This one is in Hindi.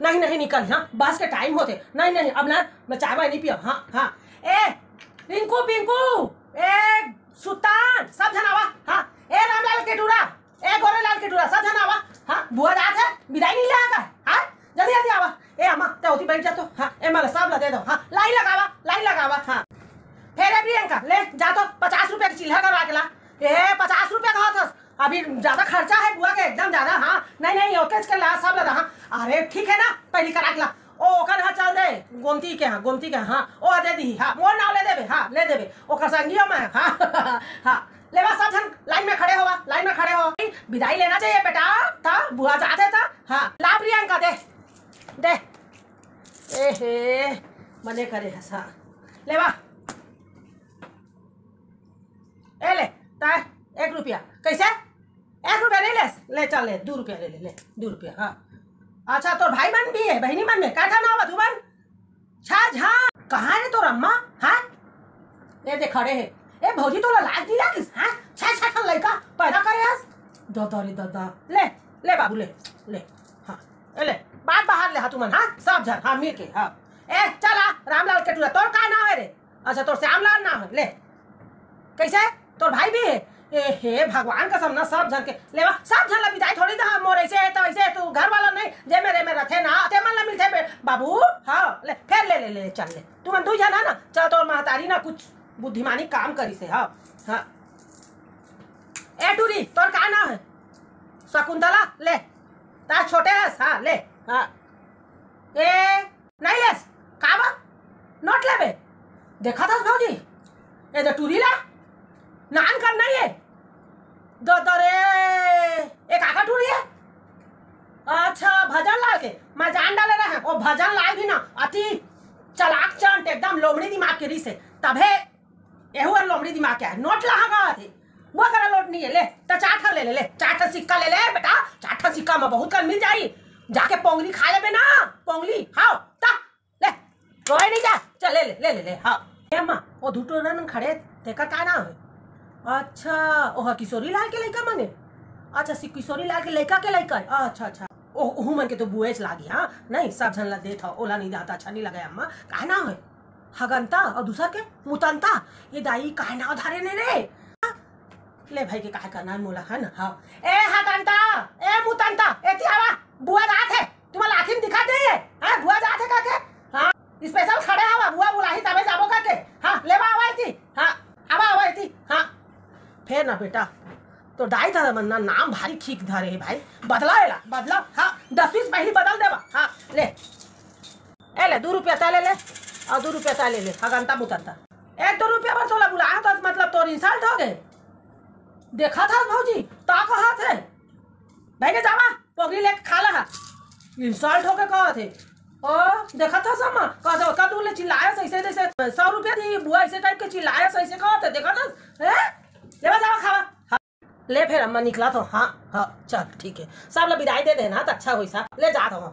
नहीं नहीं निकल, हाँ बस के टाइम होते। नहीं नहीं अब ना मैं चाय वाय नहीं पिया। हाँ हाँ ए रिंकू पिंकू ए सुल्तान सब जन आवा। हाँ ए रामलाल केटूरा ए गोरेलाल केटूरा सब जन आवा। हाँ बुआ जात है विदाई नहीं लेगा। हाँ जल्दी जल्दी आवा। ए अम्मा ते होती बैठ जा तो। हाँ ए मला सब ला दे दो। हाँ लाइन लगावा। हाँ फिर ए प्रियंका ले जा तो 50 रुपए की चिल्हा करवा के ला। ए 50 रुपए का था अभी ज्यादा खर्चा है बुआ के एकदम ज्यादा। हाँ नहीं नहीं ओके के ला सब ला। हाँ अरे ठीक है ना पहली करा के ला। ओ ओकर हाँ चल दे गोमती के हाँ ओ दे दी। हाँ मोर नाव ले देबे। हाँ ले देबे ओकर संगियो में। हाँ हाँ लेवा सब जन लाइन में खड़े हो। विदाई लेना चाहिए बेटा था बुआ जाते था। हाँ ला प्रियंका दे दे ए हे मने करे हस। हाँ लेवा ए ले ता 1 रुपया कैसे 1 रुपया नहीं ले चल ले 2 रुपया ले 2 रुपया। हाँ अच्छा तो भाई मन भी है बहनी मन में क्या था ना तू मन छा कहाँ है तो अम्मा। हाँ ये देख खड़े है ए भौजी तो लाज दिला किस। हाँ छा लड़का पैदा करे हस दादा ले बाबू ले। हाँ ले बात बाहर ले। हाँ तू मन हाँ सब जन हाँ मिल के। हाँ ए चला रामलाल केटूरा तोर का नाम है रे। अच्छा तोर श्यामलाल नाम है ले कैसे तोर भाई भी है। ए हे भगवान का समना सब जन के लेवा सब जन ला विदाई थोड़ी दा मोर ऐसे है तो ऐसे तू घर वाला नहीं जे मेरे में रथे ना ते मन ला मिलथे बाबू। हाँ ले फिर ले चल ले तू मन 2 जन है ना चल तोर महतारी ना कुछ बुद्धिमानी काम करी से। हाँ हाँ ए टूरी तोर का नाम है शकुंतला ले ता छोटे है। हाँ ले। हाँ ए नहीं लेस काबा नोट लेबे देखा था भौजी ए जो टूरी ला नान कर नहीं है दो रे एक आका टूरी है। अच्छा भजन लाल के मैं जान डाले रहे हैं वो भजन लाल भी ना अति चलाक चंट एकदम लोमड़ी दिमाग के री से तभे एहू लोमड़ी दिमाग के है नोट लगा थे वो करा नोट नहीं है ले तो 4 ले 4 सिक्का ले बेटा 4 सिक्का में बहुत कर मिल जाई जाके पोंगली खा ले ना पोंगली। हाँ ता ले रोए नहीं जा चल ले। हाँ अम्मा वो दूटो रन खड़े तेकर का नाम है। अच्छा ओह किशोरी लाल के लड़का मने। अच्छा किशोरी लाल के लड़का के लड़का। अच्छा ओह मन के तो बुएच लागी। हाँ नहीं सब जन ला दे था ओला नहीं जाता अच्छा नहीं लगा अम्मा का नाम है हगंता और दूसरा के मुतंता ये दाई का नाम धारे ने रे। ले भाई के का करना मोला है ना। हाँ ए हगंता ए मुतंता एती आवा बुआ जात है तुम्हारा लाखिम दिखा दे ये। हां बुआ जात है काके। हां स्पेशल खड़े हवा बुआ बुलाही तबे जाबो काके। हां लेवा आवाई थी। हां आवाई थी। हां फिर ना बेटा तो दाई था मन्ना नाम भारी ठीक धरे है भाई बदला। हाँ 10-20 पहले बदल देवा। हाँ ले 2 रुपया ता ले और 2 रुपया ता ले हगंता मुतंता 1-2 रुपया पर तोला बुलाया तो मतलब तोर इंसल्ट हो गए देखा था भौजी ता कहा थे भाई के जावा पोगरी लेके खा ला इंसल्ट हो के कहा थे ओ देखा था समा का तू ले चिल्लाया ऐसे जैसे 100 रुपया दी बुआ ऐसे टाइप के चिल्लाया ऐसे कहा थे देखा था लेवा जावा खावा। हाँ ले फिर अम्मा निकला तो। हाँ चल ठीक है सब ला विदाई दे देना तो अच्छा हुई सा ले जाता हूँ।